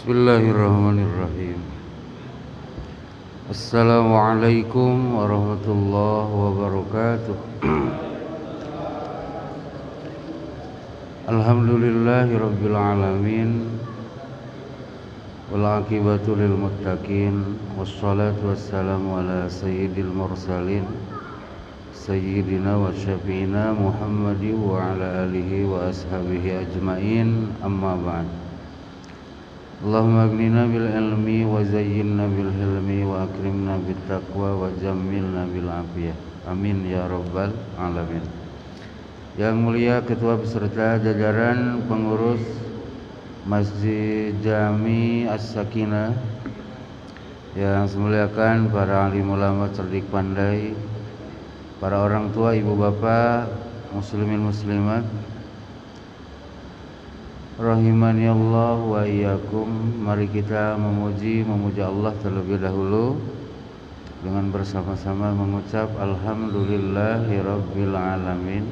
Bismillahirrahmanirrahim. Assalamualaikum warahmatullahi wabarakatuh. Alhamdulillahirabbil alamin. Wal aqibatu lil muttaqin. Wassalatu wassalamu ala sayyidil mursalin sayyidina wa syafiina Muhammadin wa ala alihi wa ashabihi ajmain. Amma ba'd. Allahumma aghnina bil ilmi wa zayyinna bil hilmi wa akrimna bit taqwa wa jammilna bil afiyah. Amin ya rabbal alamin. Yang mulia ketua beserta jajaran pengurus Masjid Jami As-Sakinah, yang semuliakan para alim ulama cerdik pandai, para orang tua, ibu bapak, muslimin muslimat, rahimani Allah wa iyyakum. Mari kita memuja Allah terlebih dahulu dengan bersama-sama mengucap alhamdulillahirabbil alamin.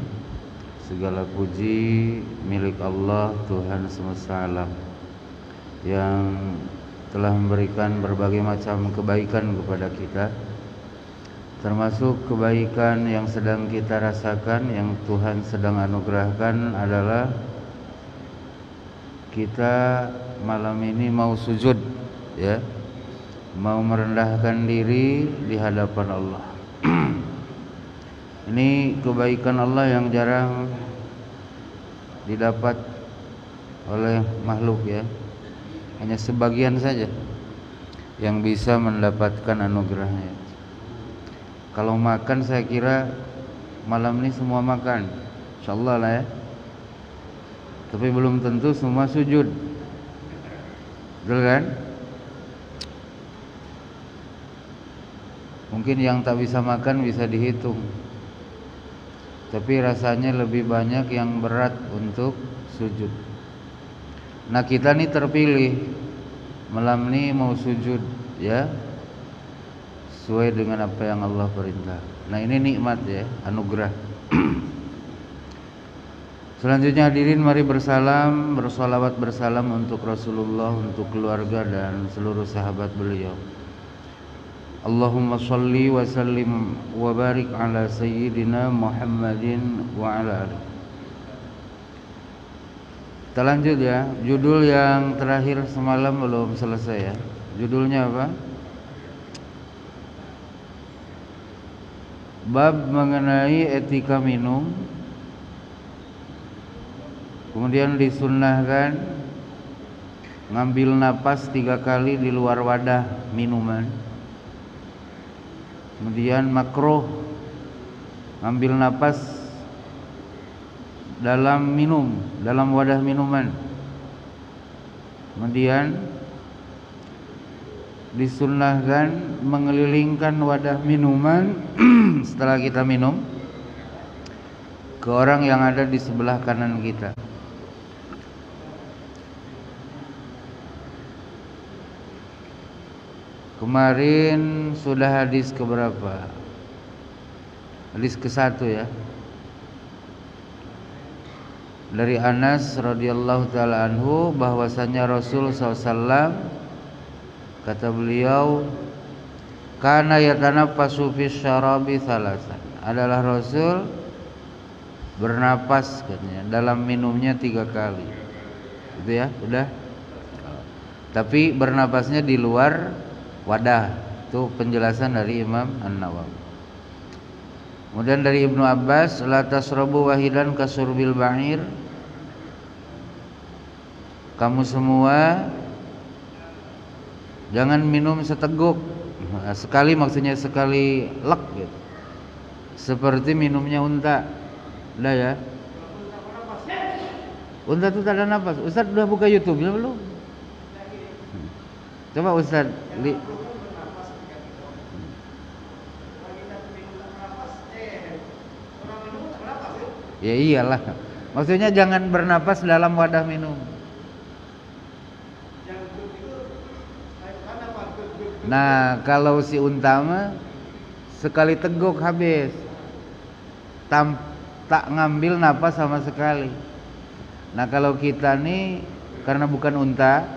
Segala puji milik Allah, Tuhan semesta alam, yang telah memberikan berbagai macam kebaikan kepada kita, termasuk kebaikan yang sedang kita rasakan, yang Tuhan sedang anugerahkan adalah kita malam ini mau sujud, ya, mau merendahkan diri di hadapan Allah. Ini kebaikan Allah yang jarang didapat oleh makhluk, ya. Hanya sebagian saja yang bisa mendapatkan anugerahnya. Kalau makan, saya kira malam ini semua makan, insyaallah lah, ya. Tapi belum tentu semua sujud, betul kan? Mungkin yang tak bisa makan bisa dihitung, tapi rasanya lebih banyak yang berat untuk sujud. Nah, kita nih terpilih malam ini mau sujud, ya, sesuai dengan apa yang Allah perintah. Nah, ini nikmat, ya, anugerah. Selanjutnya hadirin, mari bersalam, bersolawat, bersalam untuk Rasulullah, untuk keluarga dan seluruh sahabat beliau. Allahumma sholli wa sallim wa barik ala sayyidina Muhammadin wa ala alihi. Kita lanjut, ya. Judul yang terakhir semalam belum selesai, ya. Judulnya apa? Bab mengenai etika minum. Kemudian disunnahkan ngambil napas 3 kali di luar wadah minuman. Kemudian makruh ngambil napas dalam wadah minuman. Kemudian disunnahkan mengelilingkan wadah minuman setelah kita minum ke orang yang ada di sebelah kanan kita. Kemarin sudah hadis keberapa? Hadis ke-1, ya. Dari Anas radhiyallahu taala anhu bahwasanya Rasul SAW, kata beliau, kana yatanaffasu fis syarabi thalathan. Adalah Rasul bernapas, katanya, dalam minumnya 3 kali. Itu, ya, udah. Tapi bernapasnya di luar wadah. Itu penjelasan dari Imam An-Nawawi. Kemudian dari Ibnu Abbas, la tasrabu wahidan kasurbil ba'ir. Kamu semua jangan minum seteguk. Sekali maksudnya sekali lek, gitu. Seperti minumnya unta. Udah, ya. Unta itu tak ada napas. Ustaz udah buka YouTube-nya belum? Coba Ustaz ya iyalah. Maksudnya jangan bernapas dalam wadah minum. Nah, kalau si unta mah sekali teguk habis, tak ngambil napas sama sekali. Nah, kalau kita nih karena bukan unta,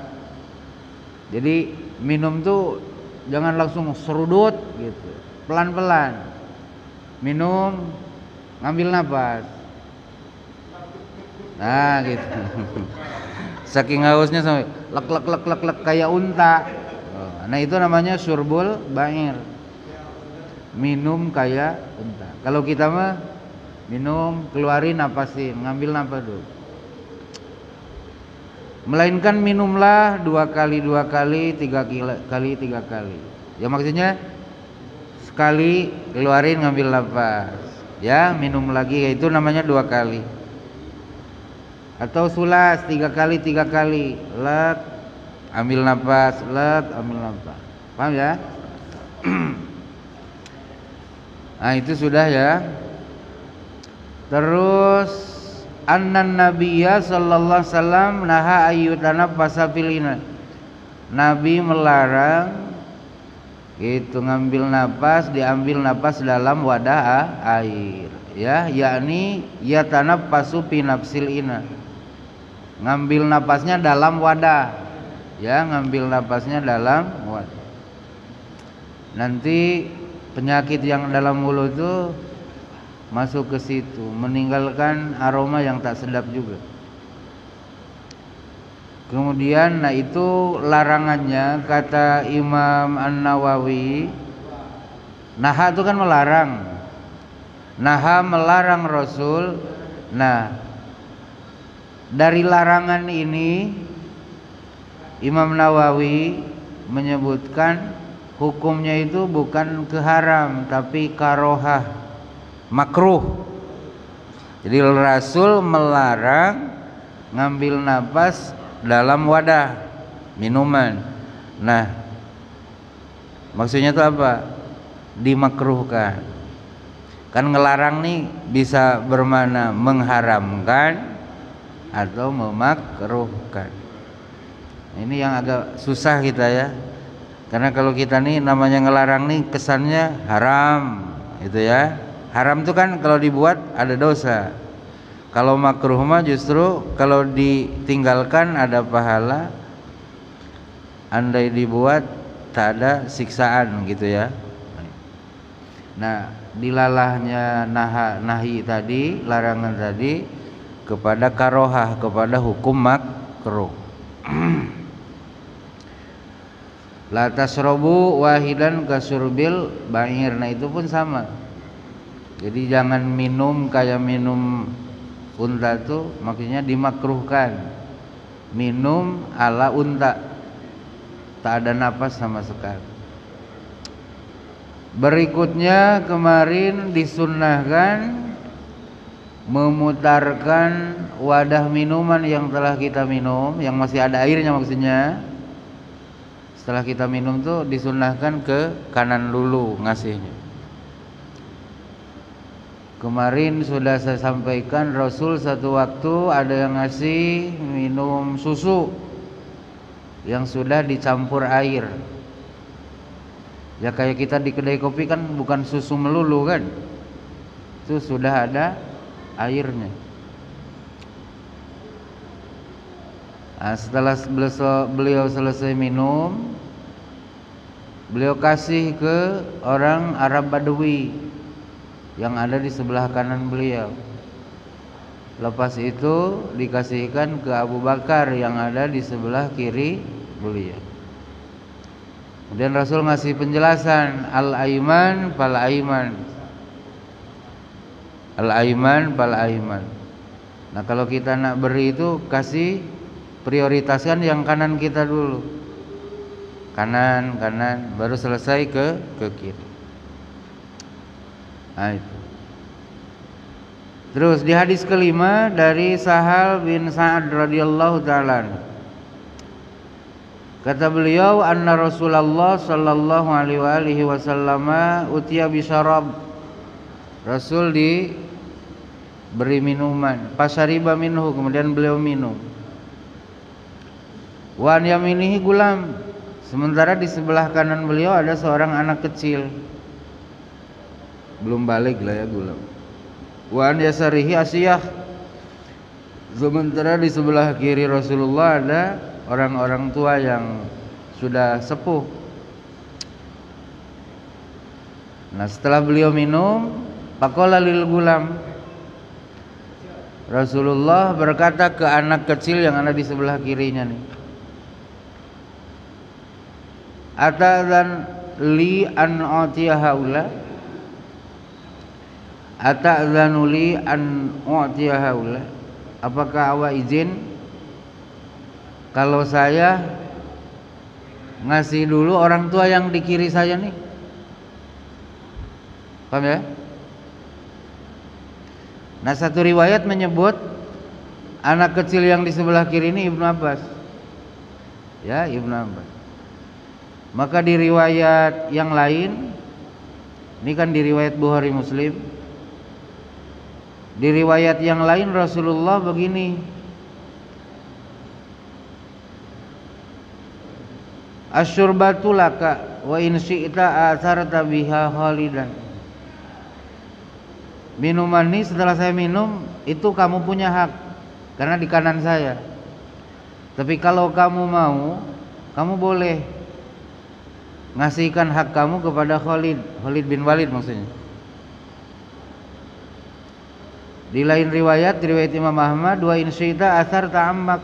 Jadi minum tuh jangan langsung serudut gitu, pelan-pelan. Minum, ngambil napas. Nah gitu. Saking hausnya sampai lek lek lek lek lek kayak unta. Nah itu namanya syurbul ba'ir. Minum kayak unta. Kalau kita mah minum, keluarin, napasin, ngambil napas dulu. Melainkan minumlah 2 kali 2 kali, 3 kali 3 kali. Ya maksudnya sekali keluarin, ngambil napas. Ya minum lagi, itu namanya 2 kali. Atau sulas 3 kali 3 kali, lek ambil napas, lek ambil napas. Paham ya? Nah itu sudah ya. Terus annan nabiyya sallallahu alaihi wasallam naha ayyutanaffasa fil ina. Nabi melarang itu ngambil napas, diambil napas dalam wadah air, ya, yakni yatanaffasu fi nafsil ina. Ngambil napasnya dalam wadah, ya, ngambil napasnya dalam wadah. Nanti penyakit yang dalam mulut itu masuk ke situ, meninggalkan aroma yang tak sedap juga. Kemudian nah itu larangannya kata Imam An-Nawawi. Naha itu kan melarang. Naha melarang Rasul. Nah, dari larangan ini Imam Nawawi menyebutkan hukumnya itu bukan keharam tapi karohah, makruh. Jadi Rasul melarang ngambil napas dalam wadah minuman. Nah, maksudnya itu apa? Dimakruhkan. Kan ngelarang nih bisa bermakna mengharamkan atau memakruhkan. Ini yang agak susah kita ya. Karena kalau kita nih namanya ngelarang nih kesannya haram, gitu ya. Haram itu kan kalau dibuat ada dosa. Kalau makruh mah justru kalau ditinggalkan ada pahala. Andai dibuat tak ada siksaan gitu ya. Nah, dilalahnya nahi tadi, larangan tadi kepada karohah, kepada hukum makruh. La tasrobu wahidan kasurbil ba'ir. Nah itu pun sama. Jadi jangan minum kayak minum unta tuh, maksudnya dimakruhkan. Minum ala unta, tak ada napas sama sekali. Berikutnya kemarin disunnahkan memutarkan wadah minuman yang telah kita minum, yang masih ada airnya maksudnya. Setelah kita minum tuh disunnahkan ke kanan dulu ngasihnya. Kemarin sudah saya sampaikan Rasul satu waktu ada yang ngasih minum susu yang sudah dicampur air. Ya kayak kita di kedai kopi kan bukan susu melulu kan, itu sudah ada airnya. Nah, setelah beliau selesai minum, beliau kasih ke orang Arab Badui yang ada di sebelah kanan beliau. Lepas itu dikasihkan ke Abu Bakar yang ada di sebelah kiri beliau. Kemudian Rasul ngasih penjelasan al-aiman fal aiman. Al-aiman fal aiman. Nah, kalau kita nak beri itu kasih prioritaskan yang kanan kita dulu. Kanan, baru selesai ke kiri. Nah, itu. Terus di hadis kelima dari Sahal bin Sa'ad radhiyallahu ta'ala, kata beliau, anna Rasulullah sallallahu alaihi wasallam utiya bisyarab. Rasul diberi minuman, pasariba minhu, kemudian beliau minum. Wa an yaminihi gulam, sementara di sebelah kanan beliau ada seorang anak kecil. Belum balik lah ya gulam. Wa an yasarihi asiyah, sementara di sebelah kiri Rasulullah ada orang-orang tua yang sudah sepuh. Nah, setelah beliau minum, faqala lil gulam, Rasulullah berkata ke anak kecil yang ada di sebelah kirinya nih, ata'dzan li an u'tiya haula, ata'dzanu li an u'tiya haula, apakah awak izin kalau saya ngasih dulu orang tua yang di kiri saya nih? Paham ya? Nah, satu riwayat menyebut anak kecil yang di sebelah kiri ini Ibnu Abbas. Ya, Ibnu Abbas. Maka di riwayat yang lain, ini kan di riwayat Bukhari Muslim, di riwayat yang lain Rasulullah begini, asyurbatu laka wa in syi'ta atharta biha khalidan. Minuman ini setelah saya minum itu kamu punya hak karena di kanan saya. Tapi kalau kamu mau, kamu boleh ngasihkan hak kamu kepada Khalid bin Walid maksudnya. Di lain riwayat Imam Ahmad, wa in syi'ta atharta ammak.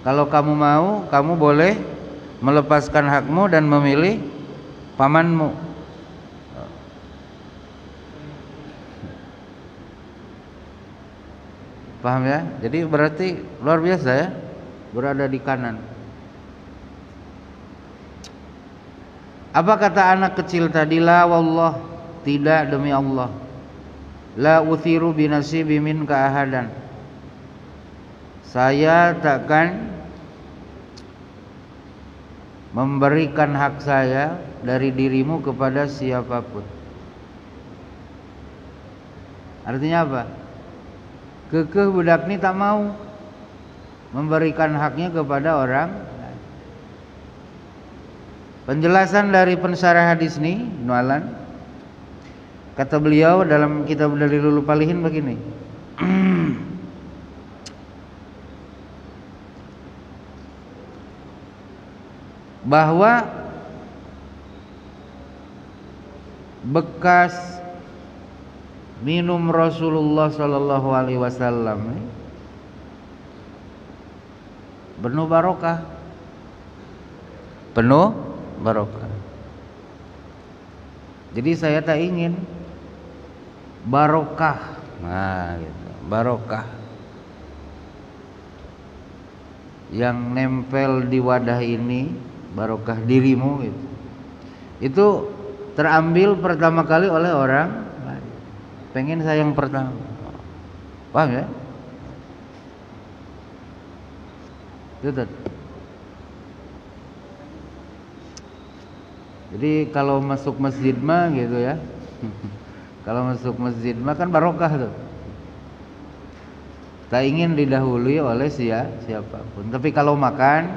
Kalau kamu mau, kamu boleh melepaskan hakmu dan memilih pamanmu. Paham ya? Jadi berarti luar biasa ya, berada di kanan. Apa kata anak kecil tadi? La wallah, tidak demi Allah. La uthiru binasibi minka ahadan. Saya takkan memberikan hak saya dari dirimu kepada siapapun. Artinya apa? Kekeh budak ini tak mau memberikan haknya kepada orang. Penjelasan dari pensyarah hadis ini, Nualan, kata beliau dalam kitab Dalilul Palihin begini. Bahwa bekas minum Rasulullah sallallahu alaihi wasallam penuh barokah. Penuh barokah. Jadi saya tak ingin barokah. Nah, gitu. Barokah yang nempel di wadah ini, barokah dirimu gitu. Itu terambil pertama kali oleh orang lain. Pengen saya yang pertama. Paham ya? Gitu. Jadi kalau masuk masjid mah gitu ya. Kalau masuk masjid mah kan barokah tuh. Tak ingin didahului oleh siapapun. Tapi kalau makan,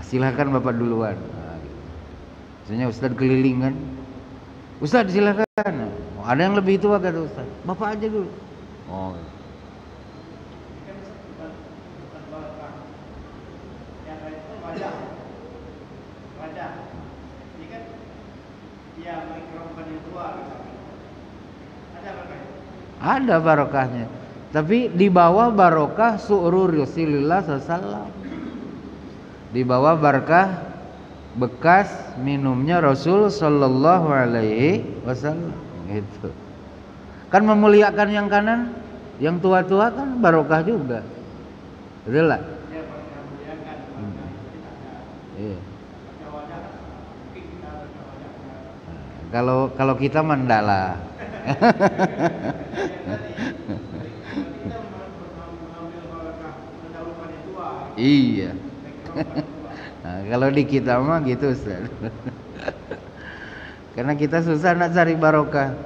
silahkan Bapak duluan. Nah, gitu. Misalnya Ustadz keliling kan, Ustadz silahkan. Oh, ada yang lebih tua kata Ustadz, Bapak aja dulu. Oh. Ada barokahnya. Tapi di bawah barokah su'rur Rasulillah sallallahu. Di bawah berkah bekas minumnya Rasul sallallahu alaihi wasallam. Gitu. Kan memuliakan yang kanan, yang tua-tua kan barokah juga. Betul lah? Iya. Kalau kita mandala. Iya. Nah, kalau di kita mah gitu Ustaz. Karena kita susah nak cari barokah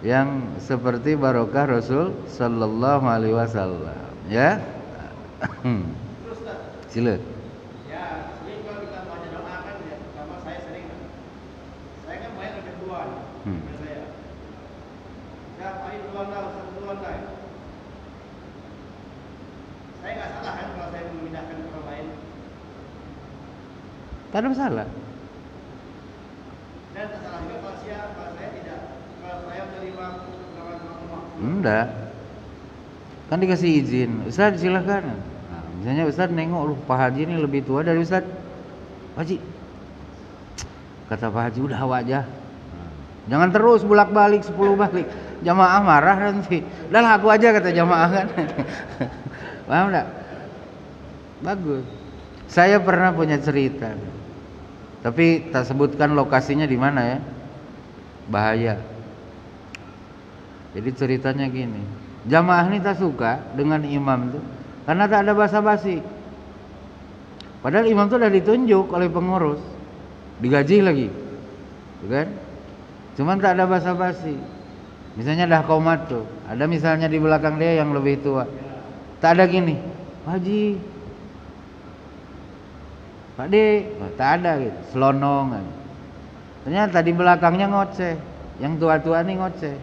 yang seperti barokah Rasul sallallahu alaihi wasallam, ya. Sila. Ya, sering kalau kita baca doa kan ya, pertama saya sering. Saya kan banyak ada duluan. Saya. Ya, ayo duluan dah, duluan dah. Saya nggak salah kan kalau saya memindahkan ke orang lain. Tak ada masalah. Dan masalah juga kalau saya tidak, kalau saya menerima pengawalan rumah. Enggak. Kan dikasih izin, Ustaz silakan. Nah, misalnya Ustaz nengok lu Pak Haji ini lebih tua dari Ustaz. Pak Haji, kata Pak Haji udah awak aja. Jangan terus bolak-balik 10 balik. Jamaah marah nanti. Udah lah aku aja kata jamaah kan. Paham enggak? Bagus. Saya pernah punya cerita. Tapi tak sebutkan lokasinya di mana ya. Bahaya. Jadi ceritanya gini. Jamaah ini tak suka dengan imam tuh karena tak ada basa-basi. Padahal imam tuh udah ditunjuk oleh pengurus, digaji lagi, kan? Cuman tak ada basa-basi. Misalnya dah qomat tuh, ada misalnya di belakang dia yang lebih tua, tak ada gini, Pak Haji, Pak De, tak ada gitu, selonongan. Ternyata di belakangnya ngoceh, yang tua-tua nih ngoceh,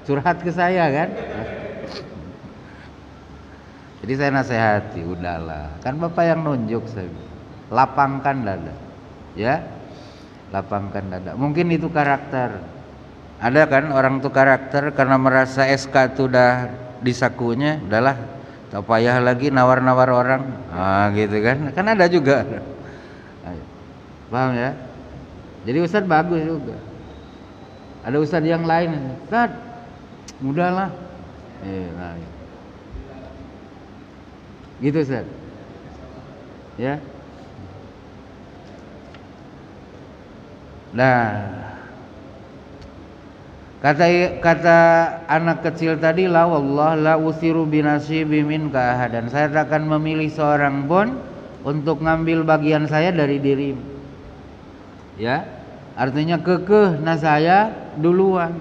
curhat ke saya kan. Jadi saya nasihati, udahlah, kan Bapak yang nunjuk saya. Lapangkan dada. Ya. Lapangkan dada. Mungkin itu karakter. Ada kan orang tuh karakter karena merasa SK itu udah di sakunya, udahlah, tak payah lagi nawar-nawar orang. Ah, gitu kan. Kan ada juga. Ayo. Paham ya? Jadi Ustaz bagus juga. Ada Ustaz yang lain, Ustaz, udahlah. Nah, gitu Ustaz. Ya. Nah, kata anak kecil tadi, la wallah la usiru binasibi minka ahadan. Saya tak akan memilih seorang pun untuk ngambil bagian saya dari dirimu. Ya. Artinya kekeh nah saya duluan.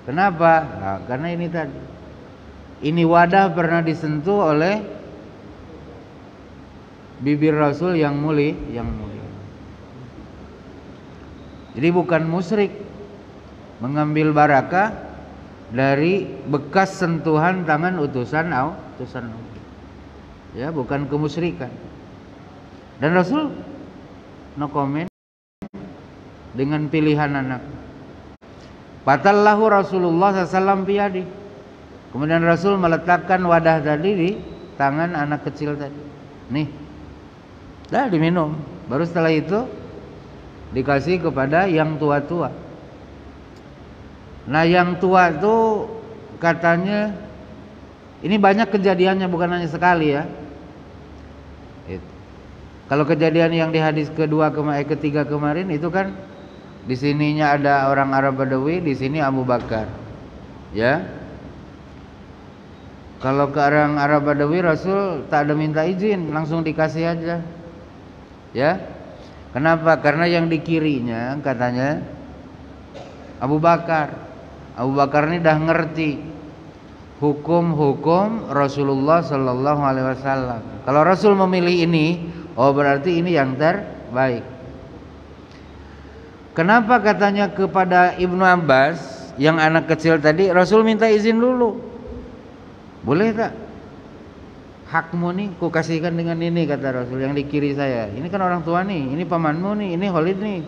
Kenapa? Nah, karena ini tadi. Ini wadah pernah disentuh oleh bibir Rasul yang mulia, Jadi bukan musyrik mengambil barakah dari bekas sentuhan tangan utusan Allah. Ya, bukan kemusyrikan. Dan Rasul no comment dengan pilihan anak. Fatallahu Rasulullah SAW biyadi. Kemudian Rasul meletakkan wadah tadi di tangan anak kecil tadi. Nih, dah diminum. Baru setelah itu dikasih kepada yang tua-tua. Nah, yang tua itu katanya ini banyak kejadiannya, bukan hanya sekali ya. Kalau kejadian yang di hadis ketiga kemarin itu kan di sininya ada orang Arab Badawi, di sini Abu Bakar. Ya. Kalau ke orang Arab Badawi Rasul tak ada minta izin, langsung dikasih aja. Ya. Kenapa? Karena yang di kirinya katanya Abu Bakar. Abu Bakar ini dah ngerti hukum-hukum Rasulullah sallallahu alaihi wasallam. Kalau Rasul memilih ini, oh berarti ini yang terbaik. Kenapa katanya kepada Ibnu Abbas yang anak kecil tadi Rasul minta izin dulu? Boleh tak? Hakmu nih ku kasihkan dengan ini, kata Rasul, yang di kiri saya. Ini kan orang tua nih, ini pamanmu nih, ini Khalid nih.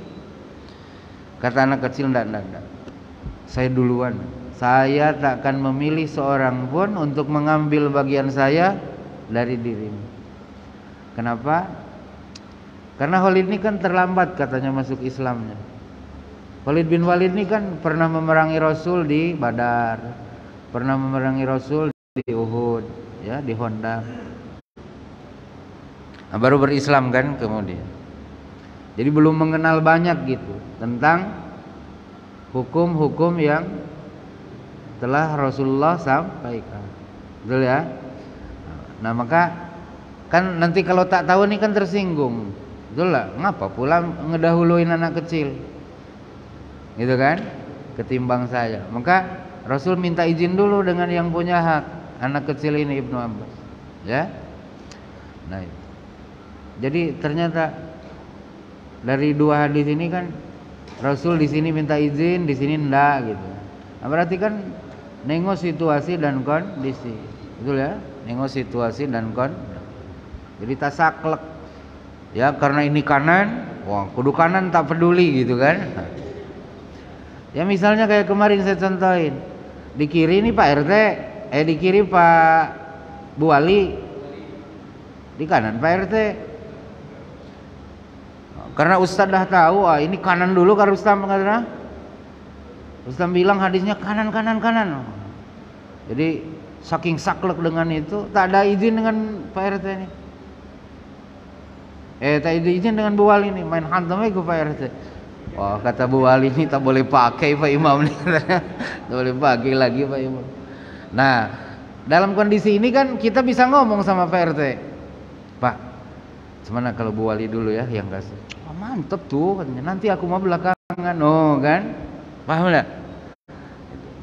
Kata anak kecil, enggak. Saya duluan. Saya tak akan memilih seorang pun untuk mengambil bagian saya dari dirimu. Kenapa? Karena Khalid ini kan terlambat katanya masuk Islamnya. Khalid bin Walid ini kan pernah memerangi Rasul di Badar, pernah memerangi Rasul di Uhud, ya, di Honda. Nah, baru berislam kan kemudian. Jadi belum mengenal banyak gitu tentang hukum-hukum yang telah Rasulullah sampaikan. Betul ya? Nah, maka kan nanti kalau tak tahu nih kan tersinggung. Betul lah, ngapa pula ngedahuluin anak kecil? Gitu kan? Ketimbang saya. Maka Rasul minta izin dulu dengan yang punya hak, anak kecil ini Ibnu Abbas. Ya? Nah, itu. Jadi ternyata dari dua hadis ini kan Rasul di sini minta izin, di sini enggak gitu. Nah, berarti kan nengok situasi dan kondisi. Betul ya? Nengok situasi dan kondisi. Jadi tak saklek. Ya, karena ini kanan, wah kudu kanan tak peduli gitu kan. Ya misalnya kayak kemarin saya contohin, di kiri nih Pak RT, di kiri Pak Bu Wali, di kanan Pak RT. Karena Ustadz dah tahu, ini kanan dulu karena Ustadz bilang hadisnya kanan. Jadi saking saklek dengan itu, tak ada izin dengan Pak RT ini. Tak ada izin dengan Bu Wali nih, main hantam aja ke Pak RT. Wah kata Bu Wali ini tak boleh pakai Pak Imam nih, tak boleh pakai lagi Pak Imam. Nah dalam kondisi ini kan kita bisa ngomong sama Pak RT, Pak, gimana kalau Bu Wali dulu ya yang kasih? Oh, mantep tuh, nanti aku mau belakangan, oh kan, paham nggak?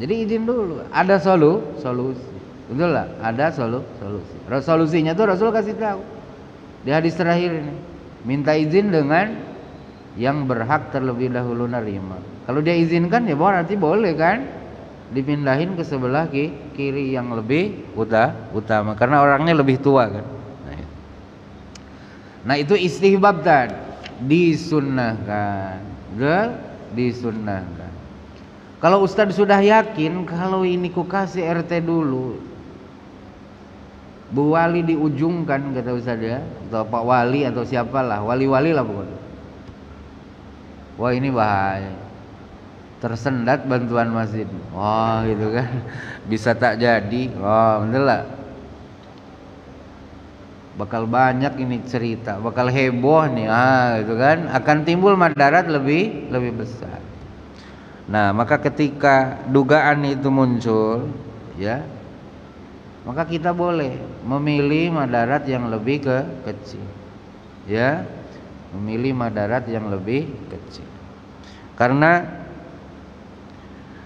Jadi izin dulu, ada solusi, betul lah, ada solusi. Solusinya tuh Rasul kasih tahu di hadis terakhir ini, minta izin dengan yang berhak terlebih dahulu nerima. Kalau dia izinkan ya berarti boleh kan dipindahin ke sebelah kiri yang lebih utama karena orangnya lebih tua kan. Nah itu istihbab dan disunnahkan. Disunnahkan. Kalau Ustadz sudah yakin kalau ini ku kasih RT dulu, Bu Wali diujungkan kata Ustadz ya, atau Pak Wali atau siapalah, wali-wali lah pokoknya. Wah ini bahaya, tersendat bantuan masjid. Wah gitu kan, bisa tak jadi. Wah bener lah, bakal banyak ini cerita, bakal heboh nih, gitu kan, akan timbul madarat lebih besar. Nah maka ketika dugaan itu muncul, ya, maka kita boleh memilih madarat yang lebih kecil, ya. Memilih madarat yang lebih kecil. Karena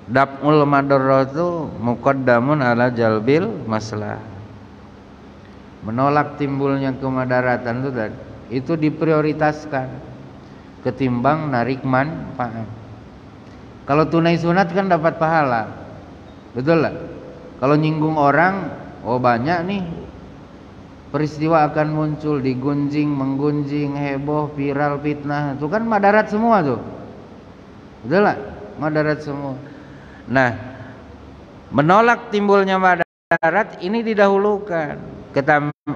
daf'ul madarratu muqaddamun ala jalbil maslah. Menolak timbulnya kemadaratan itu diprioritaskan ketimbang narik manfaat. Kalau tunai sunat kan dapat pahala, betul lah. Kalau nyinggung orang, oh banyak nih peristiwa akan muncul, digunjing, menggunjing, heboh, viral, fitnah, itu kan madarat semua tuh, betul lah, madarat semua. Nah, menolak timbulnya madarat ini didahulukan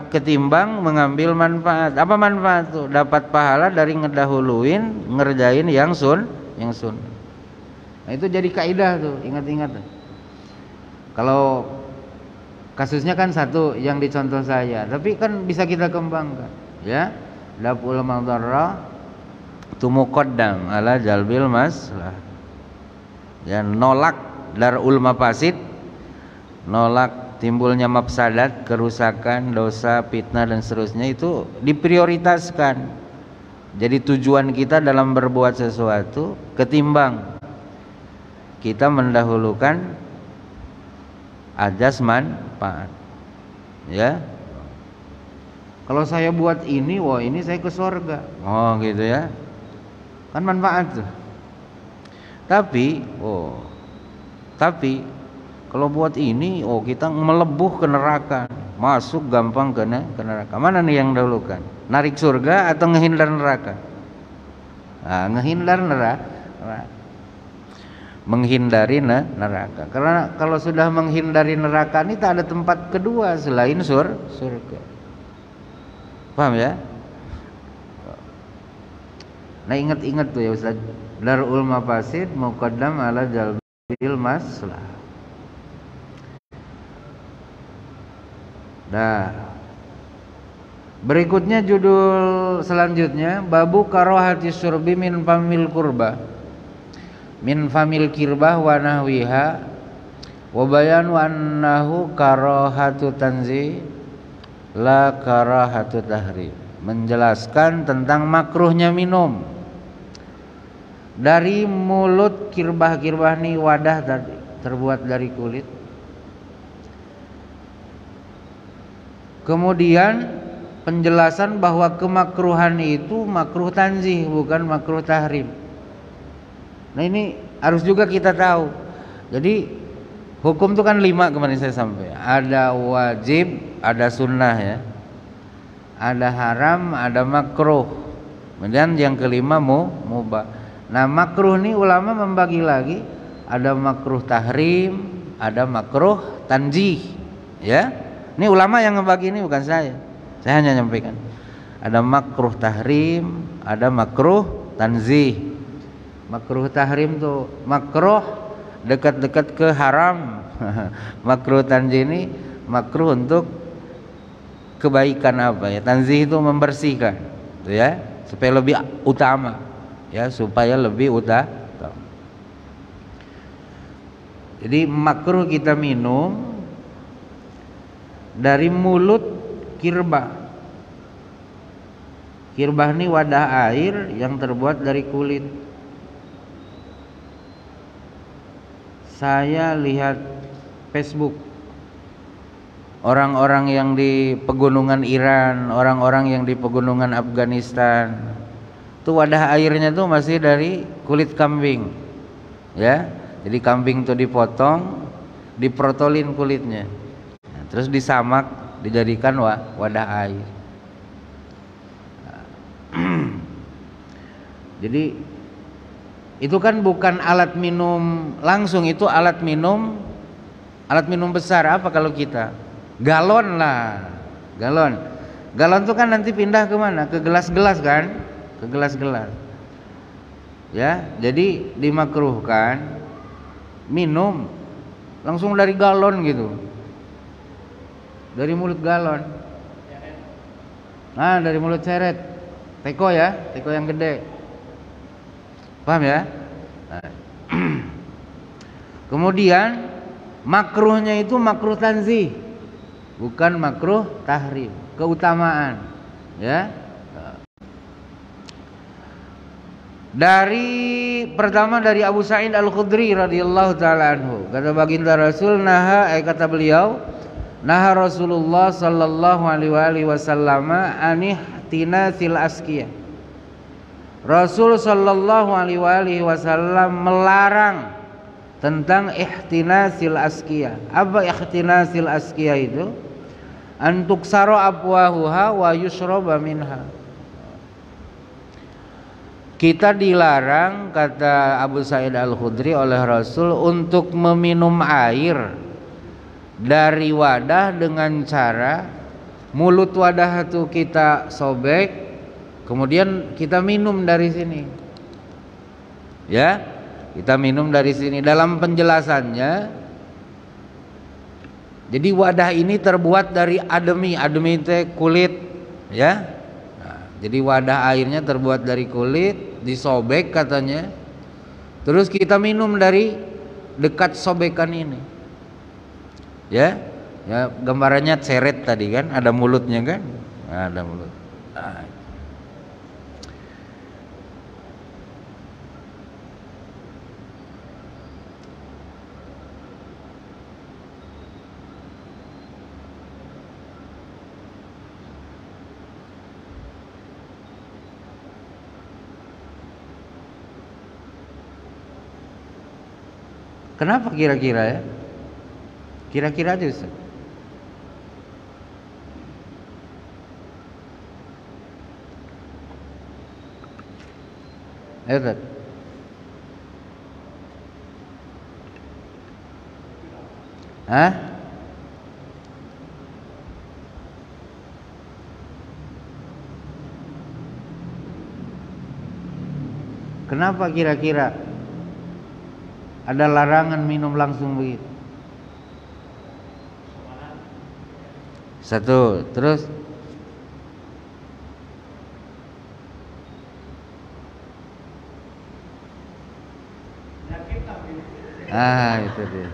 ketimbang mengambil manfaat. Apa manfaat tuh? Dapat pahala dari ngedahuluin ngerjain yang sun. Nah itu jadi kaidah tuh, ingat-ingat. Kalau kasusnya kan satu yang dicontoh saya, tapi kan bisa kita kembangkan, ya. Daf'ul madarrah tumuqaddam ala jalbil maslah. Ya, nolak darul mafasid, nolak timbulnya mafsadat, kerusakan, dosa, fitnah dan seterusnya itu diprioritaskan. Jadi tujuan kita dalam berbuat sesuatu ketimbang kita mendahulukan ajas manfaat, ya. Kalau saya buat ini, wah ini saya ke surga, oh gitu ya, kan manfaat tuh. Tapi kalau buat ini, kita melebuh ke neraka, masuk gampang ke neraka. Mana nih yang dahulukan? Narik surga atau ngehindar neraka? Nah, ngehindar neraka. Menghindari neraka. Karena kalau sudah menghindari neraka ini tak ada tempat kedua selain surga. Paham ya? Nah ingat-ingat tuh ya Ustaz, darul mafasid muqaddam ala jalbil maslah. Nah, berikutnya judul selanjutnya babu karahati syurbi min famil kurba. Min famil kirbah wa nahwiha wa bayanu annahu karahatu tanzi la karahatu tahrim. Menjelaskan tentang makruhnya minum dari mulut kirbah-kirbah nih, wadah tadi terbuat dari kulit. Kemudian penjelasan bahwa kemakruhan itu makruh tanzih bukan makruh tahrim. Nah ini harus juga kita tahu. Jadi hukum itu kan 5 kemarin saya sampai. Ada wajib, ada sunnah ya. Ada haram, ada makruh. Kemudian yang kelima mubah. Nah, makruh ini ulama membagi lagi, ada makruh tahrim, ada makruh tanzih, ya. Ini ulama yang membagi, ini bukan saya. Saya hanya nyampaikan. Ada makruh tahrim, ada makruh tanzih. Makruh tahrim tuh makruh dekat-dekat ke haram. Makruh tanzih ini makruh untuk kebaikan apa ya? Tanzih itu membersihkan, tuh ya, supaya lebih utama, ya, supaya lebih utama. Jadi makruh kita minum dari mulut kirbah. Kirbah ini wadah air yang terbuat dari kulit. Saya lihat Facebook, orang-orang yang di pegunungan Iran, orang-orang yang di pegunungan Afghanistan, tuh wadah airnya tuh masih dari kulit kambing, ya. Jadi kambing tuh dipotong, diprotolin kulitnya, nah, terus disamak, dijadikan wadah air. Jadi itu kan bukan alat minum langsung, itu alat minum besar. Apa kalau kita galon lah, galon tuh kan nanti pindah ke mana? Ke gelas-gelas kan, ke gelas-gelas, ya. Jadi dimakruhkan minum langsung dari galon gitu, dari mulut galon. Nah, dari mulut ceret, teko ya, teko yang gede, paham ya? Nah. Kemudian makruhnya itu makruh tanzih, bukan makruh tahrim, keutamaan, ya. Pertama dari Abu Sa'id Al-Khudri radhiyallahu taala anhu, kata baginda Rasul, kata beliau, naha Rasulullah sallallahu alaihi wasallam anihtinasil askiyah. Rasul sallallahu alaihi wasallam melarang tentang ihtinasil askiyah. Apa ihtinasil askiyah itu? Antuk saro abwahuha wa yushraba minha. Kita dilarang, kata Abu Sa'id Al-Khudri, oleh Rasul untuk meminum air dari wadah dengan cara mulut wadah itu kita sobek, kemudian kita minum dari sini, ya, kita minum dari sini. Dalam penjelasannya, jadi wadah ini terbuat dari ademi itu kulit, ya. Nah, jadi wadah airnya terbuat dari kulit, disobek katanya, terus kita minum dari dekat sobekan ini, ya. Ya, gambarannya ceret tadi kan, ada mulutnya kan, nah, ada mulut. Nah. Kenapa kira-kira ya? Kira-kira aja Ustaz. Ayo Ustaz. Hah? Kenapa kira-kira ada larangan minum langsung begitu? Satu, terus itu dia.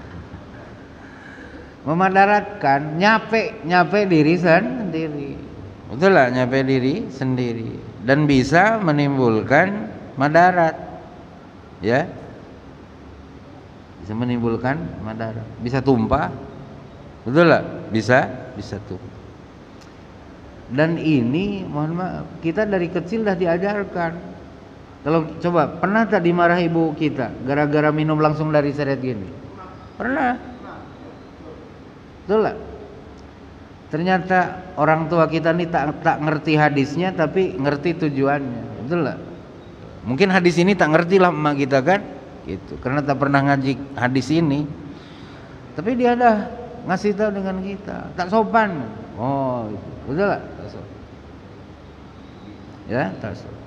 Memadaratkan, nyape diri sendiri. Betul lah, nyape diri sendiri dan bisa menimbulkan madarat, ya. Bisa menimbulkan madarat, bisa tumpah, betul lah, bisa tumpah. Dan ini, mohon maaf, kita dari kecil dah diajarkan. Kalau coba, pernah tak dimarah ibu kita gara-gara minum langsung dari seret gini? Pernah, betul lah. Ternyata orang tua kita ini tak ngerti hadisnya, tapi ngerti tujuannya. betul lah. Mungkin hadis ini tak ngerti lah emak kita kan, gitu, karena tak pernah ngaji hadis ini. Tapi dia dah ngasih tahu dengan kita, tak sopan. Oh, itu betul lah, tak sopan. Ya, tak sopan.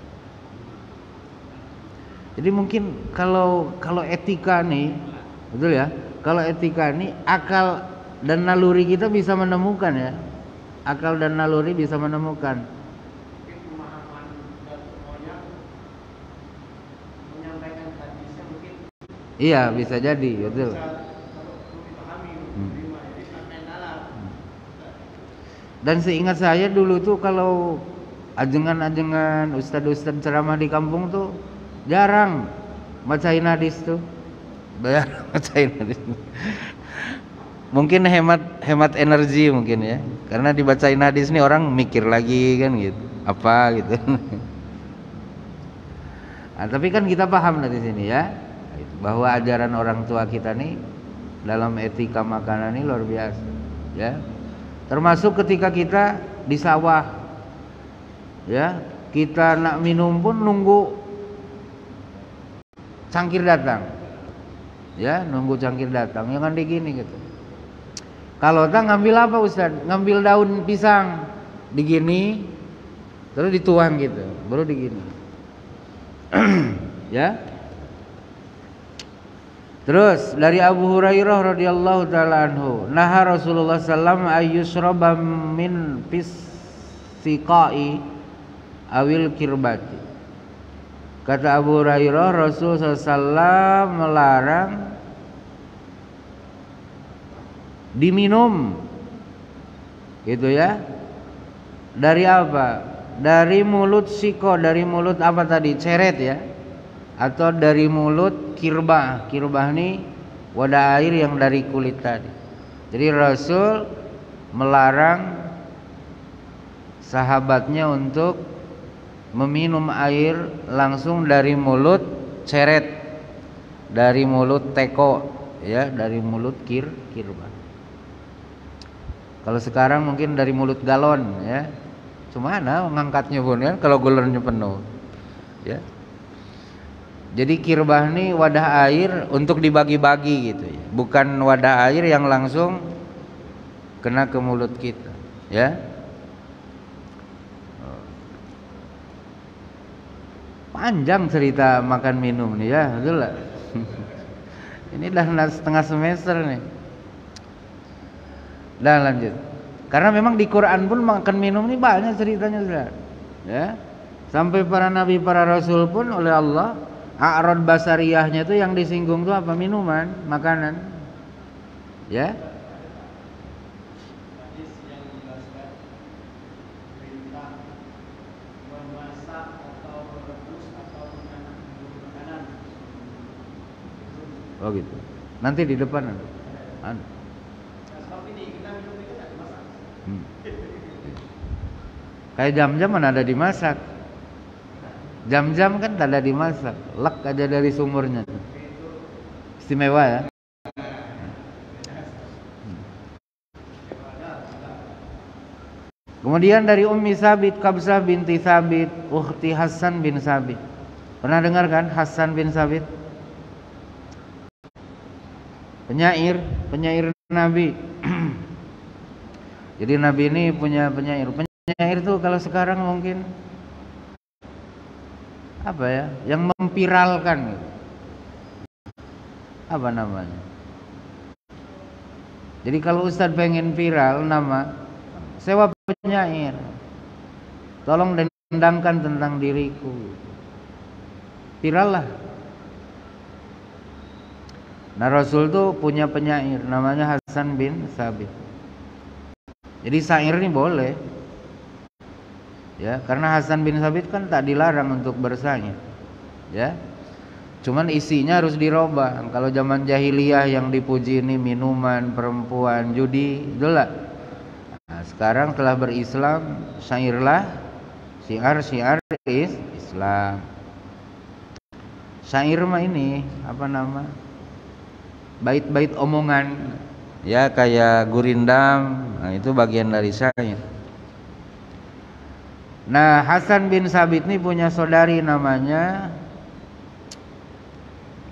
Jadi mungkin kalau etika nih, betul ya? Kalau etika nih, akal dan naluri kita bisa menemukan ya. Akal dan naluri bisa menemukan. Iya, bisa jadi, betul. Dan seingat saya dulu tuh kalau ajengan-ajengan ustadz-ustadz ceramah di kampung tuh jarang bacain hadis tuh. Jarang bacain hadis. Mungkin hemat energi mungkin ya. Karena dibacain hadis nih orang mikir lagi kan gitu. Apa gitu. Nah, tapi kan kita paham dari sini ya, bahwa ajaran orang tua kita nih dalam etika makanan ini luar biasa ya. Termasuk ketika kita di sawah ya, kita nak minum pun nunggu cangkir datang ya, nunggu cangkir datang, jangan digini gitu. Kalau tak ngambil apa Ustaz? Ngambil daun pisang digini terus dituang gitu, baru digini ya. Terus dari Abu Hurairah radhiyallahu taala anhu, naha Rasulullah sallam ayyushraba min siqai awil kirbati. Kata Abu Hurairah, Rasulullah sallam melarang diminum gitu ya. Dari apa? Dari mulut siko, dari mulut apa tadi? Ceret ya. Atau dari mulut kirbah. Kirbah ini wadah air yang dari kulit tadi. Jadi Rasul melarang sahabatnya untuk meminum air langsung dari mulut ceret, dari mulut teko ya, dari mulut kirbah. Kalau sekarang mungkin dari mulut galon ya. Cuma mana ngangkatnya pun ya kalau gulurnya penuh. Ya. Jadi kirbah ini wadah air untuk dibagi-bagi gitu ya. Bukan wadah air yang langsung kena ke mulut kita, ya. Panjang cerita makan minum nih ya, betul lah. Ini dah setengah semester nih. Dah lanjut. Karena memang di Quran pun makan minum ini banyak ceritanya sudah. Ya. Sampai para nabi, para rasul pun oleh Allah a'rad basariyahnya itu yang disinggung tuh apa? Minuman, makanan. Ya. Hadis yang menjelaskan perintah memasak atau merebus atau makanan. Oh gitu. Nanti di depan. Nah, sebab ini kita minum itu tidak dimasak. Kayak jam-jam mana ada dimasak. Jam-jam kan tak ada dimasak, lek aja dari sumurnya. Istimewa ya. Kemudian dari Ummi Sabit, Qabsah binti Sabit, ukhti Hasan bin Sabit. Pernah dengar kan Hasan bin Sabit? Penyair Nabi. Jadi Nabi ini punya penyair. Penyair tuh kalau sekarang mungkin apa ya, yang memviralkan gitu. Apa namanya? Jadi kalau Ustadz pengen viral nama, sewa penyair, tolong dendangkan tentang diriku, viral lah. Nah Rasul tuh punya penyair namanya Hasan bin Sabit. Jadi syair ini boleh ya, karena Hasan bin Sabit kan tak dilarang untuk bersair ya, cuman isinya harus dirubah. Kalau zaman jahiliyah yang dipuji ini minuman, perempuan, judi, itulah. Nah, sekarang telah berislam, syairlah syiar Islam. Syair mah ini apa nama, bait-bait omongan ya, kayak gurindam. Nah, itu bagian dari syair. Nah, Hasan bin Sabit ini punya saudari namanya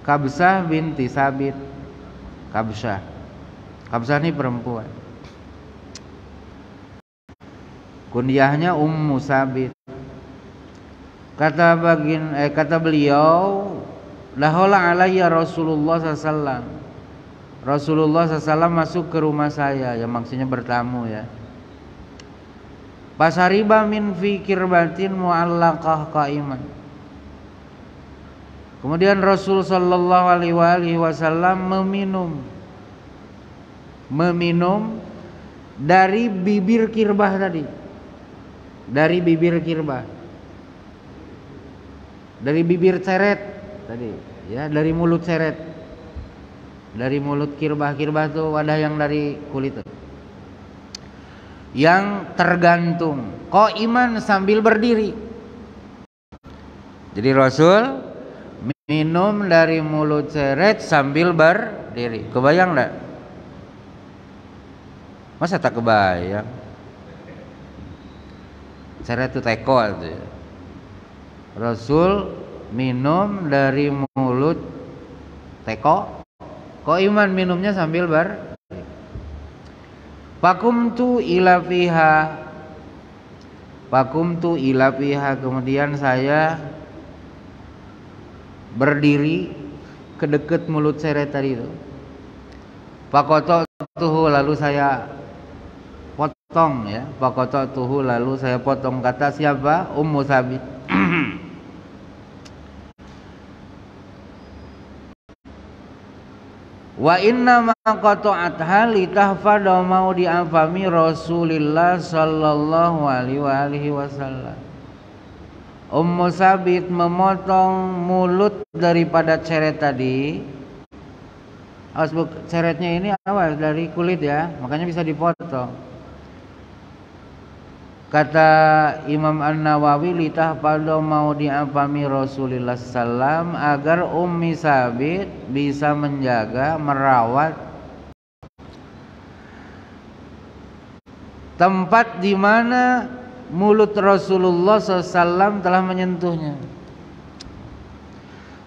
Kabsah binti Sabit. Kabsah ini perempuan. Kunyahnya Ummu Sabit. Kata beliau, lahola alayya Rasulullah SAW. Rasulullah SAW masuk ke rumah saya, yang maksudnya bertamu ya. Pasariba min fi kirbatin mu'allaqah qaiman. Kemudian Rasul sallallahu alaihi wasallam meminum dari bibir kirbah tadi. Dari bibir kirbah. Dari bibir ceret tadi, ya, dari mulut ceret. Dari mulut kirbah tuh wadah yang dari kulit tuh, yang tergantung qaiman sambil berdiri. Jadi Rasul minum dari mulut ceret sambil berdiri. Kebayang enggak? Masa tak kebayang? Ceret itu teko itu ya. Rasul minum dari mulut teko, qaiman minumnya sambil berdiri. Fakumtu ila fiha, kemudian saya berdiri ke dekat mulut ceret tadi itu. Faqata'tuhu, lalu saya potong ya. Faqata'tuhu, lalu saya potong. Kata siapa? Ummu Sabit. Wa inna ma qata'atha litahfadha mau diafami Rasulillah sallallahu alaihi wasallam. Ummu Sabit memotong mulut daripada ceret tadi. Ceretnya ini apa? Dari kulit ya, makanya bisa dipotong. Kata Imam An-Nawawi, litahfadha mau diafami Rasulillah sallam, agar Ummi Sabit bisa menjaga, merawat tempat di mana mulut Rasulullah SAW telah menyentuhnya.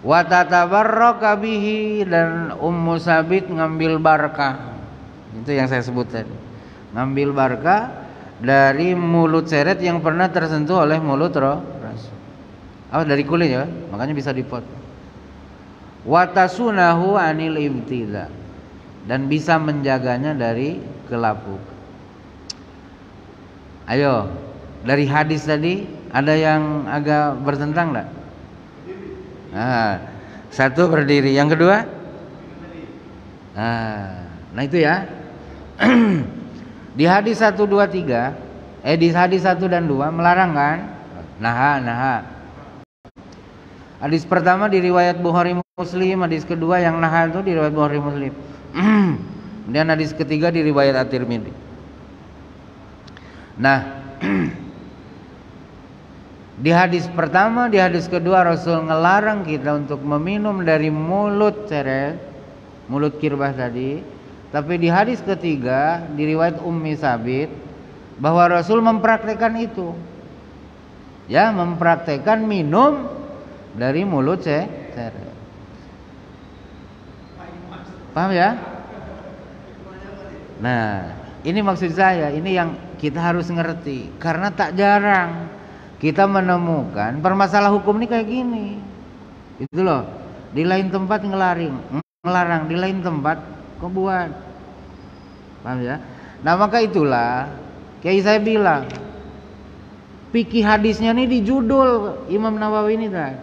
Wa tatabarraka bihi, dan Ummu Sabit ngambil barakah. Itu yang saya sebut tadi. Ngambil barakah dari mulut ceret yang pernah tersentuh oleh mulut Rasul. Dari kulit ya, makanya bisa dipotong. Wa tasunahu anil ibtila, dan bisa menjaganya dari kelapukan. Ayo, dari hadis tadi ada yang agak bertentang enggak? Satu berdiri, yang kedua? Nah itu ya. Di hadis 1, 2, 3, di hadis 1 dan 2 melarang kan? Naha. Hadis pertama di riwayat Bukhari Muslim, hadis kedua yang naha itu di riwayat Bukhari Muslim. Kemudian hadis ketiga di riwayat At-Tirmidzi. Nah, di hadis pertama, di hadis kedua Rasul ngelarang kita untuk meminum dari mulut ceret, mulut kirbah tadi. Tapi di hadis ketiga di riwayat Ummi Sabit bahwa Rasul mempraktekkan itu. Ya, mempraktekkan minum dari mulut ceret. Paham ya? Nah, ini maksud saya, ini yang kita harus ngerti, karena tak jarang kita menemukan permasalahan hukum ini kayak gini. Itu loh. Di lain tempat ngelarang, di lain tempat kok buat. Paham ya? Nah, maka itulah Kiai saya bilang, fikih hadisnya ini di judul Imam Nawawi ini kan.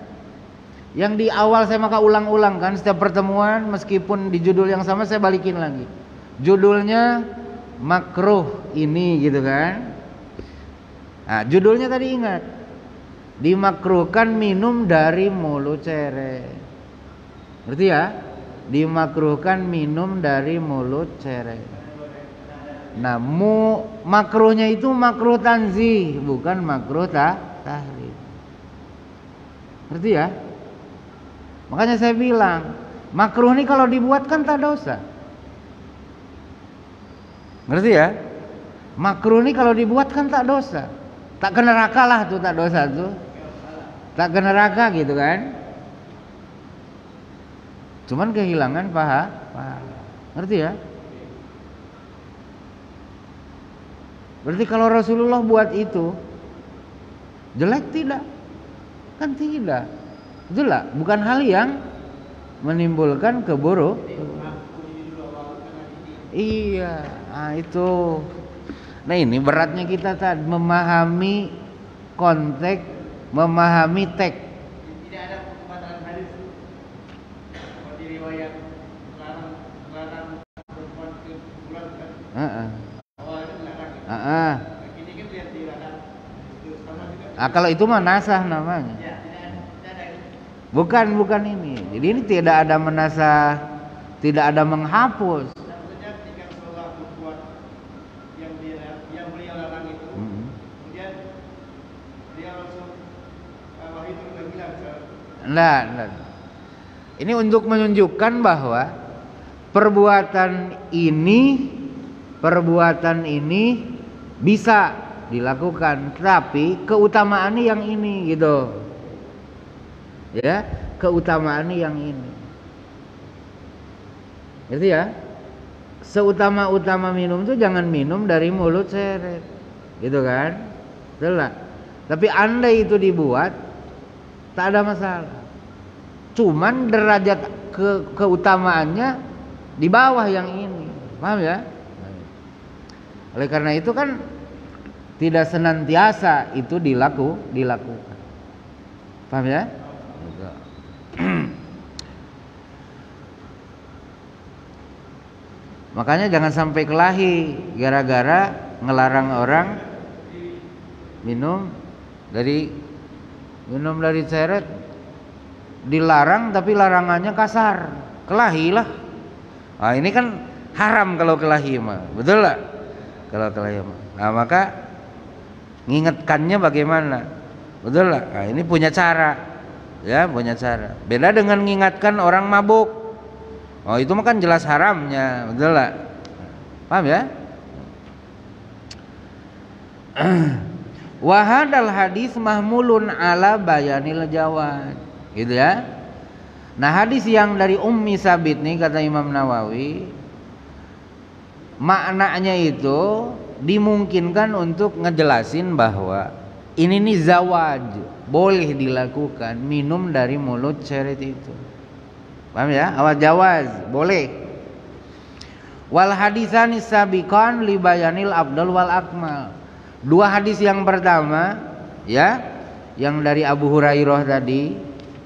Yang di awal saya maka ulang-ulang kan setiap pertemuan, meskipun di judul yang sama saya balikin lagi. Judulnya makruh ini gitu kan. Nah, judulnya tadi ingat, dimakruhkan minum dari mulut ceret. Ngerti ya? Dimakruhkan minum dari mulut ceret. Nah, makruhnya itu makruh tanzih, bukan makruh tahrim. Ngerti ya? Makanya saya bilang, makruh ini kalau dibuat kan tak dosa. Ngerti ya? Makruh ini kalau dibuat kan tak dosa. Tak ke neraka lah tuh, tak dosa tuh. Tak ke neraka gitu kan. Cuman kehilangan pahala. Ngerti ya? Berarti kalau Rasulullah buat itu jelek tidak? Kan tidak. Itulah bukan hal yang menimbulkan keburukan. Iya, nah itu. Nah ini beratnya kita tadi memahami konteks, memahami teks. Tidak ada pembatalan hadis seperti riwayat melarang perempuan ke bulan kan. Awalnya melarang. Ini kan dia dilarang. Itu sama juga. Nah, kalau itu mah nasah namanya. Ya, tidak ada ini. Bukan ini. Jadi ini tidak ada menasah, tidak ada menghapus. Maksudnya ketika Rasulullah membuat yang beliau larang itu, kemudian dia langsung wahyu itu udah bilang ke. Nah. Ini untuk menunjukkan bahwa perbuatan ini bisa dilakukan, tapi keutamaannya yang ini gitu. Ya, keutamaannya yang ini. Gitu ya. Seutama-utama minum itu jangan minum dari mulut seret. Gitu kan? Betul lah. Tapi andai itu dibuat tak ada masalah. Cuman derajat keutamaannya di bawah yang ini. Paham ya? Oleh karena itu kan tidak senantiasa itu dilakukan. Paham ya? Makanya jangan sampai kelahi gara-gara ngelarang orang minum dari ceret, dilarang tapi larangannya kasar, kelahi lah. Nah, ini kan haram kalau kelahi mah, betul lah? Kalau kelahi mah. Nah, maka ngingetkannya bagaimana? Betul lah? Nah, ini punya cara, ya punya cara. Beda dengan ngingatkan orang mabuk. Oh itu mah kan jelas haramnya, betul lah? Paham ya? Wahadal hadis mahmulun ala bayanil jawad, gitu ya. Nah hadis yang dari Ummi Sabit nih kata Imam Nawawi, maknanya itu dimungkinkan untuk ngejelasin bahwa ini nih zawaj, boleh dilakukan minum dari mulut ceret itu. Paham ya? Awal jawaz, boleh. Wal hadisani sabiqan li bayanil afdal wal akmal. Dua hadis yang pertama ya, yang dari Abu Hurairah tadi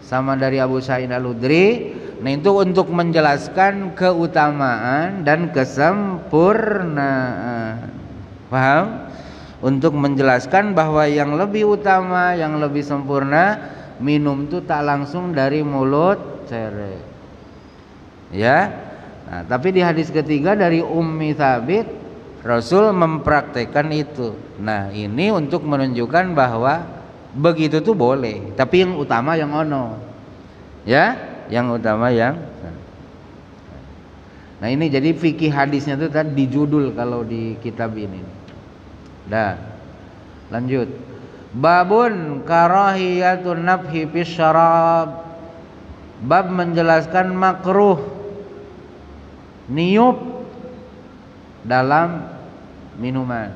sama dari Abu Sa'id Al-Khudri, nah itu untuk menjelaskan keutamaan dan kesempurnaan. Paham? Untuk menjelaskan bahwa yang lebih utama, yang lebih sempurna minum itu tak langsung dari mulut ceret. Ya. Nah, tapi di hadis ketiga dari Ummi Sabit Rasul mempraktekkan itu. Nah, ini untuk menunjukkan bahwa begitu tuh boleh, tapi yang utama yang ono. Ya, yang utama yang. Nah, ini jadi fikih hadisnya tuh tadi di judul kalau di kitab ini. Dah. Lanjut. Babun karahiyatun nafhi fis syarab. Bab menjelaskan makruh niup dalam minuman.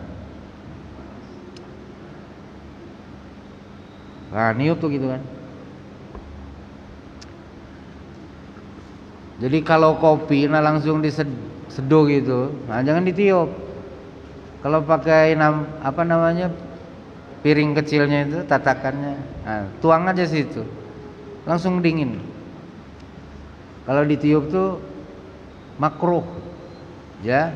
Nah, niup tuh gitu kan. Jadi kalau kopi nah langsung diseduh gitu, nah jangan ditiup. Kalau pakai piring kecilnya itu tatakannya, nah, tuang aja situ, langsung dingin. Kalau ditiup tuh makruh, ya.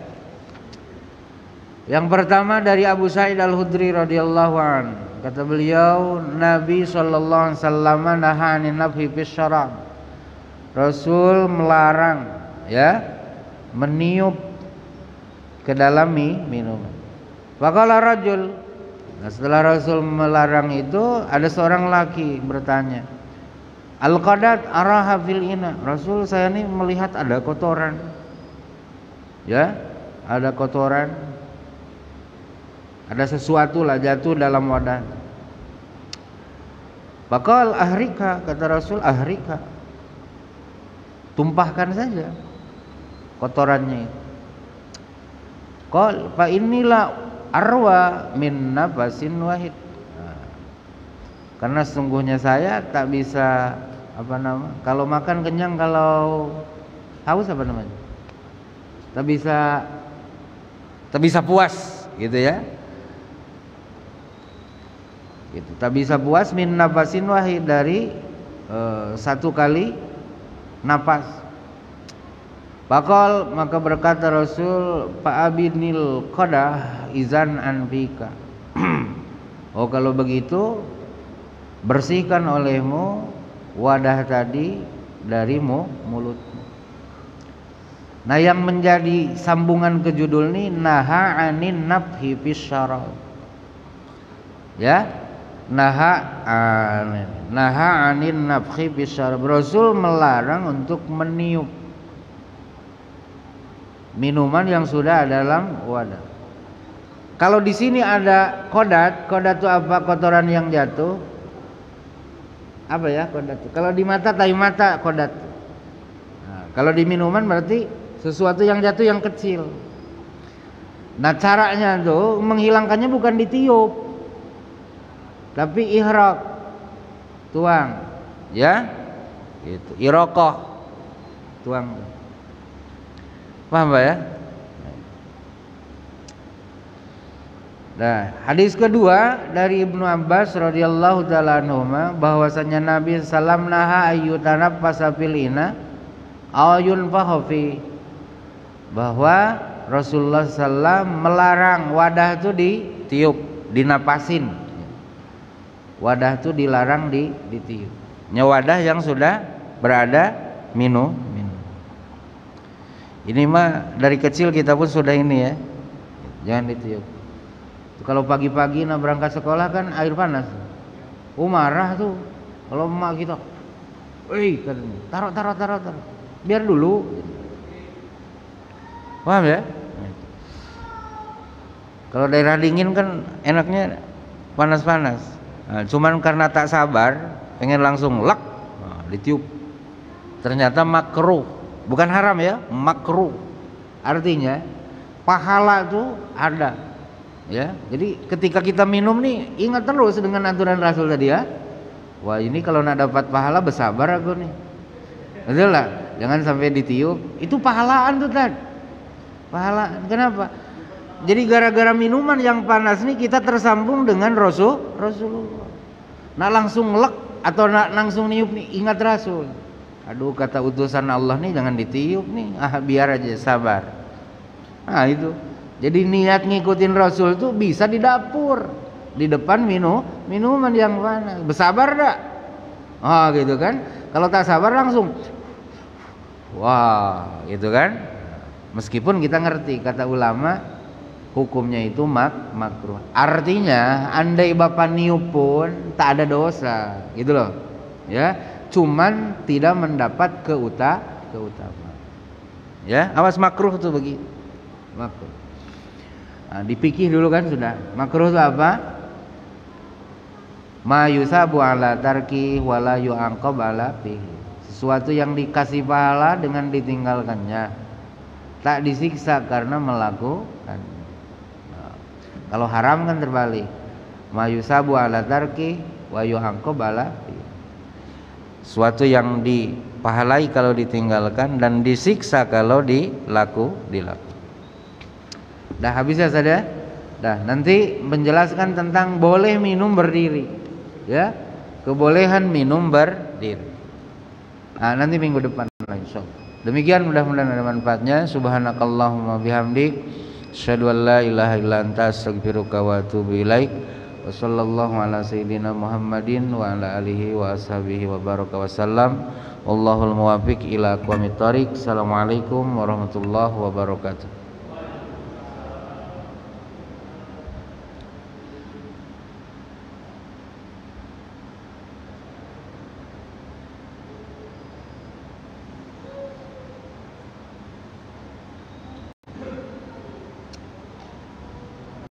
Yang pertama dari Abu Sa'id Al-Khudri radhiyallahu an, kata beliau Nabi sallallahu alaihi wasallam naha 'anil nafhi fis syarab. Rasul melarang ya meniup ke dalam minuman. Faqala rajul. Nah, setelah Rasul melarang itu ada seorang laki bertanya, Al-qadat araha fil ina. Rasul, saya ini melihat ada kotoran. Ya, ada kotoran. Ada sesuatu lah jatuh dalam wadah. Bakal ahrika, kata Rasul, ahrika. Tumpahkan saja kotorannya itu. Qal fa inilah arwa min nafasin wahid. Karena sesungguhnya saya tak bisa kalau makan kenyang, kalau haus tak bisa puas gitu ya. Gitu. Tak bisa puas min nafasin wahid dari satu kali napas. Bakal maka berkata Rasul, fa'abinil qadah izan anfika. Oh kalau begitu bersihkan olehmu wadah tadi dari mulutmu. Nah yang menjadi sambungan ke judul ini naha anin nafhi fis syarab. Ya, naha anin nafhi fis syarab. Rasul melarang untuk meniup minuman yang sudah dalam wadah. Kalau di sini ada kodat itu apa? Kotoran yang jatuh. Apa ya kodat? Kalau di mata tahi mata kodat. Nah, kalau di minuman berarti sesuatu yang jatuh yang kecil. Nah caranya tuh menghilangkannya bukan ditiup, tapi ihraq, tuang, ya, gitu. Irokoh, tuang. Paham Pak ya? Nah, hadis kedua dari Ibnu Abbas radhiyallahu taala anhuma bahwasanya Nabi sallam naha ayyutanaffasa fil ina aw yunfakha fi, bahwa Rasulullah sallam melarang wadah itu ditiup, dinapasin. Wadah itu dilarang ditiup. Nya wadah yang sudah berada minum. Ini mah dari kecil kita pun sudah ini ya. Jangan ditiup. Kalau pagi-pagi berangkat sekolah kan air panas. Marah tuh. Kalau emak kita, taruh. Biar dulu. Paham ya? Kalau daerah dingin kan enaknya panas-panas. Nah, cuman karena tak sabar, pengen langsung lek, ditiup. Ternyata makruh. Bukan haram ya, makruh. Artinya pahala tuh ada. Ya, jadi ketika kita minum nih ingat terus dengan aturan Rasul tadi ya. Wah ini kalau nak dapat pahala bersabar aku nih. Betul lah, jangan sampai ditiup. Itu pahalaan tuh Tad. Pahalaan. Kenapa? Jadi gara-gara minuman yang panas nih kita tersambung dengan Rasulullah. Nak langsung lek atau nak langsung niup nih ingat Rasul. Aduh kata utusan Allah nih jangan ditiup nih. Biar aja sabar. Nah itu. Jadi niat ngikutin Rasul tuh bisa di dapur, di depan minuman yang panas. Bersabar dak? Gitu kan. Kalau tak sabar langsung wah, gitu kan. Meskipun kita ngerti kata ulama hukumnya itu makruh. Artinya andai bapak niup pun tak ada dosa, gitu loh. Ya, cuman tidak mendapat keutamaan. Ya, awas makruh tuh begitu. Makruh. Nah, dipikir dulu kan sudah. Makruh itu apa? Ma yusabu ala tarki wala yu'aqab ala fihi. Sesuatu yang dikasih pahala dengan ditinggalkannya, tak disiksa karena melakukan. Nah, kalau haram kan terbalik. Ma yusabu ala tarki wa yu'aqab ala fihi. Sesuatu yang dipahalai kalau ditinggalkan dan disiksa kalau dilakukan. Dah habis ya saudara? Dah, nanti menjelaskan tentang boleh minum berdiri. Ya. Kebolehan minum berdiri. Nah, nanti minggu depan insyaallah. Demikian mudah-mudahan ada manfaatnya. Subhanakallahumma bihamdik asyhadu an la ilaha illa anta astaghfiruka wa atubu ilaik. Wa sallallahu ala sayyidina Muhammadin wa ala alihi wa ashabihi wa baraka wasallam. Wallahul muwaffiq ila aqwamit thoriq. Assalamualaikum warahmatullahi wabarakatuh.